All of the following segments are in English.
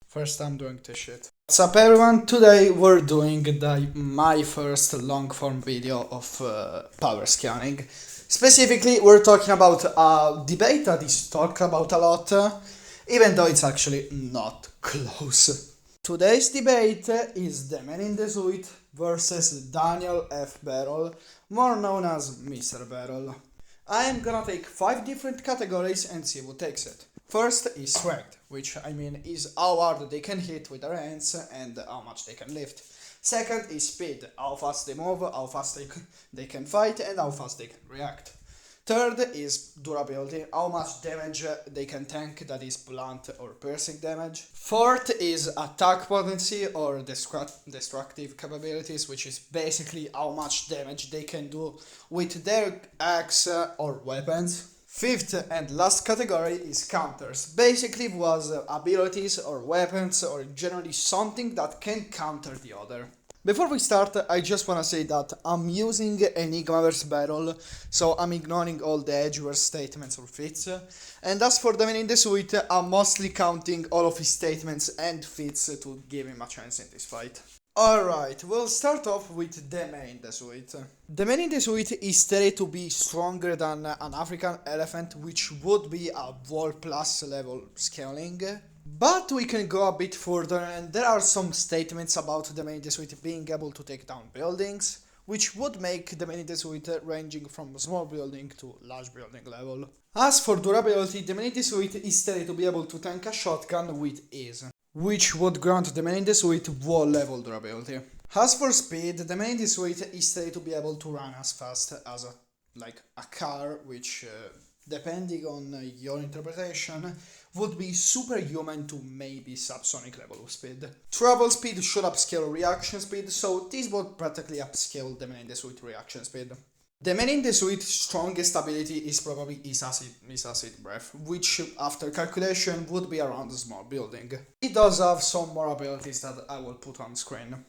First time doing this shit. What's up everyone? Today we're doing my first long form video of power scaling. Specifically, we're talking about a debate that is talked about a lot, even though it's actually not close. Today's debate is the man in the suit versus Daniel F. Barrel, more known as Mr. Barrel. I am gonna take 5 different categories and see who takes it. First is strength, which I mean is how hard they can hit with their hands and how much they can lift. Second is speed, how fast they move, how fast they can fight and how fast they can react. Third is durability, how much damage they can tank, that is blunt or piercing damage. Fourth is attack potency or destructive capabilities, which is basically how much damage they can do with their axe or weapons. Fifth and last category is counters, basically was abilities or weapons or generally something that can counter the other. Before we start, I just wanna say that I'm using Enigmaverse Barrel, so I'm ignoring all the edgeverse statements or fits. And as for the man in the suit, I'm mostly counting all of his statements and fits to give him a chance in this fight. Alright, we'll start off with the man in the suit. The man in the suit is stated to be stronger than an African elephant, which would be a Vol Plus level scaling. But we can go a bit further, and there are some statements about the man in the suit being able to take down buildings, which would make the man in the suit ranging from small building to large building level. As for durability, the man in the suit is stated to be able to tank a shotgun with ease, which would grant the man in the suit wall level durability. As for speed, the man in the suit is stated to be able to run as fast as a car, which depending on your interpretation, would be superhuman to maybe subsonic level of speed. Travel speed should upscale reaction speed, so this would practically upscale the man in the suit reaction speed. The man in the suit's strongest ability is probably his acid breath, which after calculation would be around a small building. He does have some more abilities that I will put on screen.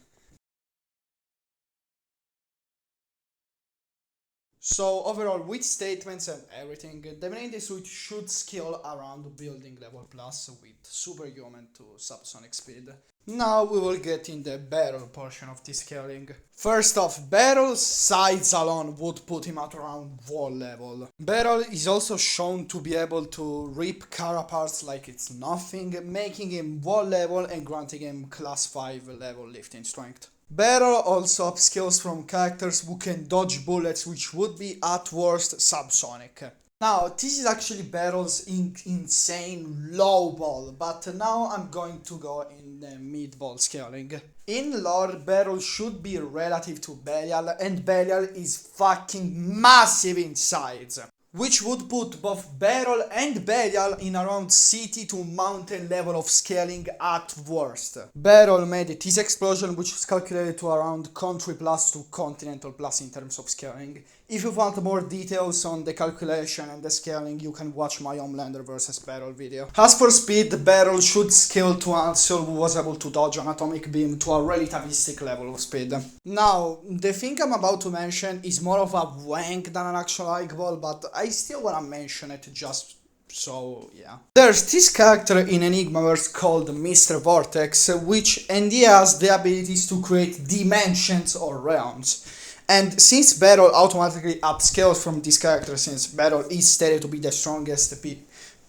So overall, with statements and everything, the man in the suit should scale around building level plus with superhuman to subsonic speed. Now we will get in the Barrel portion of this scaling. First off, Barrel's sides alone would put him at around wall level. Barrel is also shown to be able to rip car parts like it's nothing, making him wall level and granting him class 5 level lifting strength. Barrel also upscales from characters who can dodge bullets, which would be at worst subsonic. Now, this is actually Barrel's insane low ball, but now I'm going to go in the mid ball scaling. In lore, Barrel should be relative to Belial, and Belial is fucking massive in size, which would put both Barrel and Belial in around city to mountain level of scaling at worst. Barrel made this explosion, which is calculated to around country plus to continental plus in terms of scaling. If you want more details on the calculation and the scaling, you can watch my Homelander vs Barrel video. As for speed, Barrel should scale to Ansel, who was able to dodge an atomic beam to a relativistic level of speed. Now, the thing I'm about to mention is more of a wank than an actual eyeball, but I still wanna mention it just so, yeah. There's this character in Enigmaverse called Mr. Vortex, and he has the abilities to create dimensions or realms. And since Barrel automatically upscales from this character, since Barrel is stated to be the strongest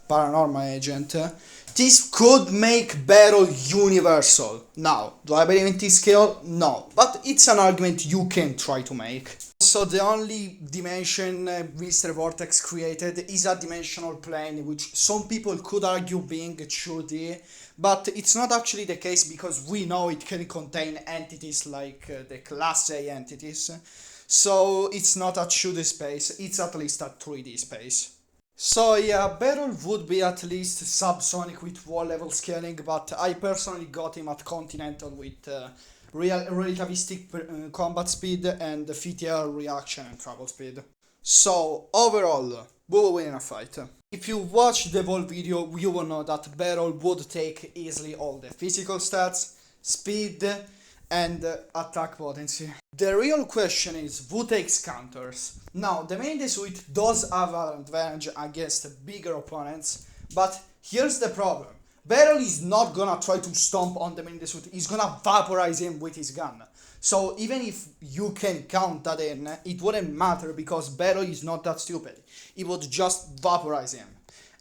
paranormal agent, this could make Barrel universal. Now, do I believe in this skill? No, but it's an argument you can try to make. So the only dimension Mr. Vortex created is a dimensional plane, which some people could argue being 2D, but it's not actually the case because we know it can contain entities like the Class A entities, so it's not a 2D space, it's at least a 3D space. So yeah, Barrel would be at least subsonic with wall level scaling, but I personally got him at continental with relativistic combat speed and FTL reaction and travel speed. So overall, we will win a fight. If you watch the whole video, you will know that Barrel would take easily all the physical stats, speed, and attack potency. The real question is, who takes counters? Now, the man in the suit does have an advantage against bigger opponents, but here's the problem. Beryl is not gonna try to stomp on the man in the suit, he's gonna vaporize him with his gun. So even if you can count that in, it wouldn't matter because Beryl is not that stupid. It would just vaporize him.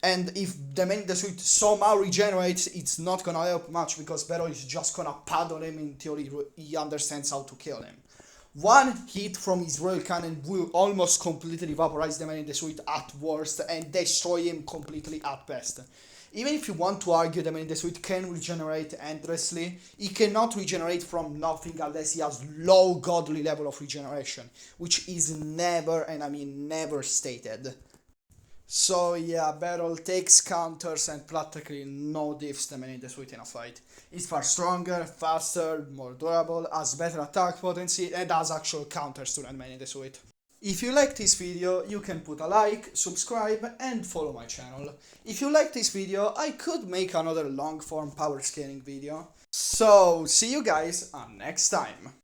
And if the man in the suit somehow regenerates, it's not gonna help much because Beryl is just gonna paddle him in theory. He understands how to kill him. One hit from his rail cannon will almost completely vaporize the man in the suit at worst and destroy him completely at best. Even if you want to argue the man in the suit can regenerate endlessly, he cannot regenerate from nothing unless he has low godly level of regeneration, which is never, and I mean never stated. So yeah, Beryl takes counters and practically no diffs the man in the suit in a fight. He's far stronger, faster, more durable, has better attack potency, and has actual counters to the man in the suit. If you like this video, you can put a like, subscribe, and follow my channel. If you like this video, I could make another long form power scaling video. So, see you guys next time.